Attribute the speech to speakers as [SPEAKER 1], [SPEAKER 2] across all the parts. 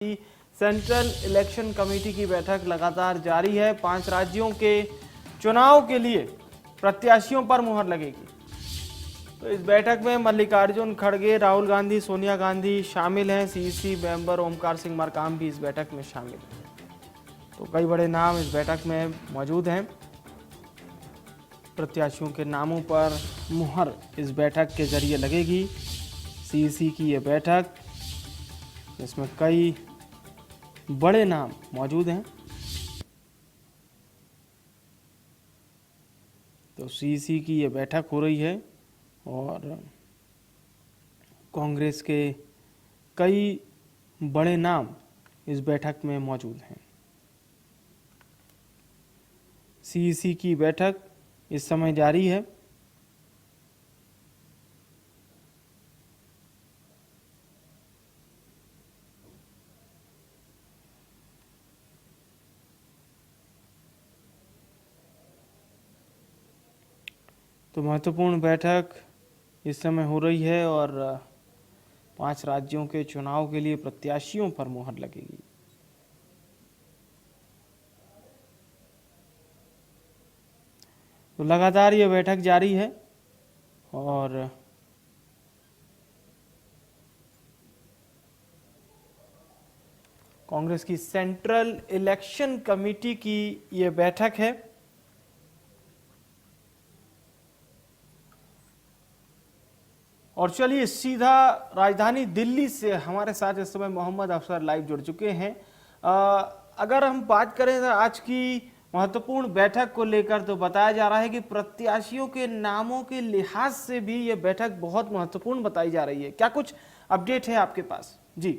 [SPEAKER 1] Central election committee की बैठक लगातार जारी है। 5 राज्यों के चुनाव के लिए प्रत्याशियों पर मुहर लगेगी। तो इस बैठक में मल्लिकार्जुन खड़गे, राहुल गांधी, सोनिया गांधी शामिल हैं। सीईसी मेंबर ओमकार सिंह मरकाम भी इस बैठक में शामिल हैं। तो कई बड़े नाम इस बैठक में मौजूद हैं। प्रत्याशियों के नामों पर मुहर इस बैठक के जरिए लगेगी। सीईसी की ये बैठक, इसमें कई बड़े नाम मौजूद हैं। तो सीईसी की ये बैठक हो रही है और कांग्रेस के कई बड़े नाम इस बैठक में मौजूद हैं। सीईसी की बैठक इस समय जारी है। तो महत्वपूर्ण बैठक इस समय हो रही है और 5 राज्यों के चुनाव के लिए प्रत्याशियों पर मुहर लगेगी। तो लगातार ये बैठक जारी है और कांग्रेस की सेंट्रल इलेक्शन कमेटी की ये बैठक है। और चलिए सीधा राजधानी दिल्ली से हमारे साथ इस समय मोहम्मद अफसर लाइव जुड़ चुके हैं। अगर हम बात करें तो आज की महत्वपूर्ण बैठक को लेकर, तो बताया जा रहा है कि प्रत्याशियों के नामों के लिहाज से भी यह बैठक बहुत महत्वपूर्ण बताई जा रही है। क्या कुछ अपडेट है आपके पास? जी,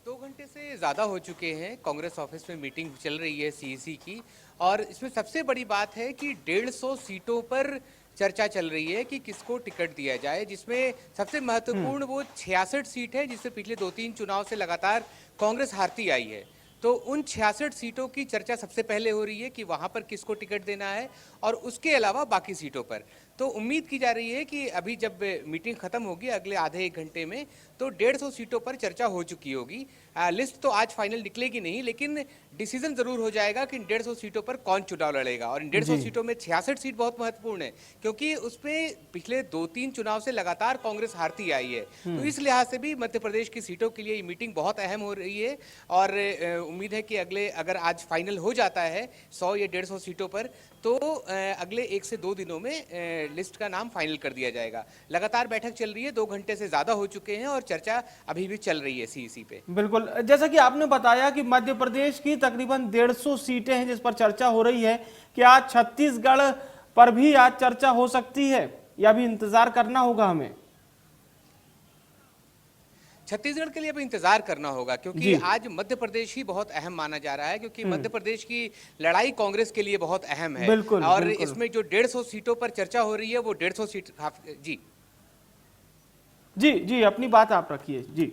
[SPEAKER 2] 2 घंटे से ज़्यादा हो चुके हैं। कांग्रेस ऑफिस में मीटिंग चल रही है सीईसी की, और इसमें सबसे बड़ी बात है कि 150 सीटों पर चर्चा चल रही है कि किसको टिकट दिया जाए, जिसमें सबसे महत्वपूर्ण वो 66 सीट है जिससे पिछले 2-3 चुनाव से लगातार कांग्रेस हारती आई है। तो उन 66 सीटों की चर्चा सबसे पहले हो रही है कि वहां पर किसको टिकट देना है, और उसके अलावा बाकी सीटों पर तो उम्मीद की जा रही है कि अभी जब मीटिंग खत्म होगी अगले आधे 1 घंटे में, तो 150 सीटों पर चर्चा हो चुकी होगी। लिस्ट तो आज फाइनल निकलेगी नहीं, लेकिन डिसीजन जरूर हो जाएगा कि इन 150 सीटों पर कौन चुनाव लड़ेगा। और इन 150 सीटों में 66 सीट बहुत महत्वपूर्ण है, क्योंकि उसमें पिछले 2-3 चुनाव से लगातार कांग्रेस हारती आई है। तो इस लिहाज से भी मध्य प्रदेश की सीटों के लिए ये मीटिंग बहुत अहम हो रही है। और उम्मीद है कि अगर आज फाइनल हो जाता है 100 या 150 सीटों पर, तो अगले 1 से 2 दिनों में लिस्ट का नाम फाइनल कर दिया जाएगा। लगातार बैठक चल रही है, 2 घंटे से ज्यादा हो चुके हैं और चर्चा अभी भी चल रही है सीईसी पे।
[SPEAKER 1] बिल्कुल। जैसा कि आपने बताया कि मध्य प्रदेश की तकरीबन 150 सीटें हैं जिस पर चर्चा हो रही है। क्या छत्तीसगढ़ पर भी आज चर्चा हो सकती है या भी इंतजार करना होगा हमें?
[SPEAKER 2] छत्तीसगढ़ के लिए अभी इंतजार करना होगा, क्योंकि आज मध्य प्रदेश ही बहुत अहम माना जा रहा है, क्योंकि मध्य प्रदेश की लड़ाई कांग्रेस के लिए बहुत अहम है।
[SPEAKER 1] बिल्कुल,
[SPEAKER 2] और
[SPEAKER 1] बिल्कुल।
[SPEAKER 2] इसमें जो 150 सीटों पर चर्चा हो रही है वो 150 सीट। जी
[SPEAKER 1] जी जी, अपनी बात आप रखिए। जी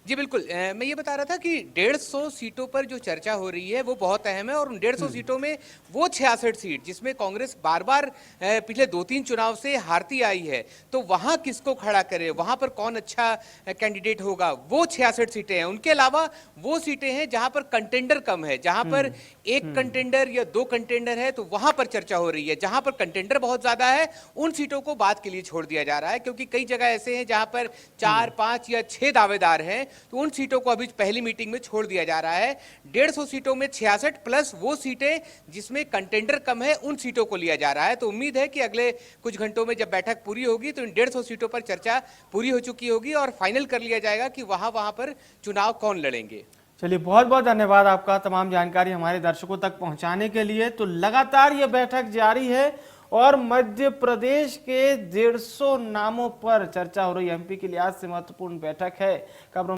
[SPEAKER 2] जी बिल्कुल। मैं ये बता रहा था कि 150 सीटों पर जो चर्चा हो रही है वो बहुत अहम है, और उन 150 सीटों में वो 66 सीट जिसमें कांग्रेस बार बार पिछले 2-3 चुनाव से हारती आई है, तो वहां किसको खड़ा करे, वहां पर कौन अच्छा कैंडिडेट होगा, वो 66 सीटें हैं। उनके अलावा वो सीटें हैं जहां पर कंटेंडर कम है, जहां पर एक कंटेंडर या 2 कंटेंडर है, तो वहां पर चर्चा हो रही है। जहां पर कंटेंडर बहुत ज्यादा है उन सीटों को बाद के लिए छोड़ दिया जा रहा है, क्योंकि कई जगह ऐसे हैं जहां पर 4, 5 या 6 दावेदार हैं, तो उन सीटों को अभी पहली मीटिंग में छोड़ दिया जा रहा है। 150 सीटों में 66 प्लस वो सीटें जिसमें कंटेंडर कम है, उन सीटों को लिया जा रहा है। तो उम्मीद है कि अगले कुछ घंटों में जब बैठक पूरी होगी तो इन 150 सीटों पर चर्चा पूरी हो चुकी होगी और फाइनल कर लिया जाएगा कि वहां पर चुनाव कौन लड़ेंगे।
[SPEAKER 1] चलिए, बहुत बहुत धन्यवाद आपका तमाम जानकारी हमारे दर्शकों तक पहुंचाने के लिए। तो लगातार ये बैठक जारी है और मध्य प्रदेश के 150 नामों पर चर्चा हो रही है। एमपी के लिहाज से महत्वपूर्ण बैठक है। खबरों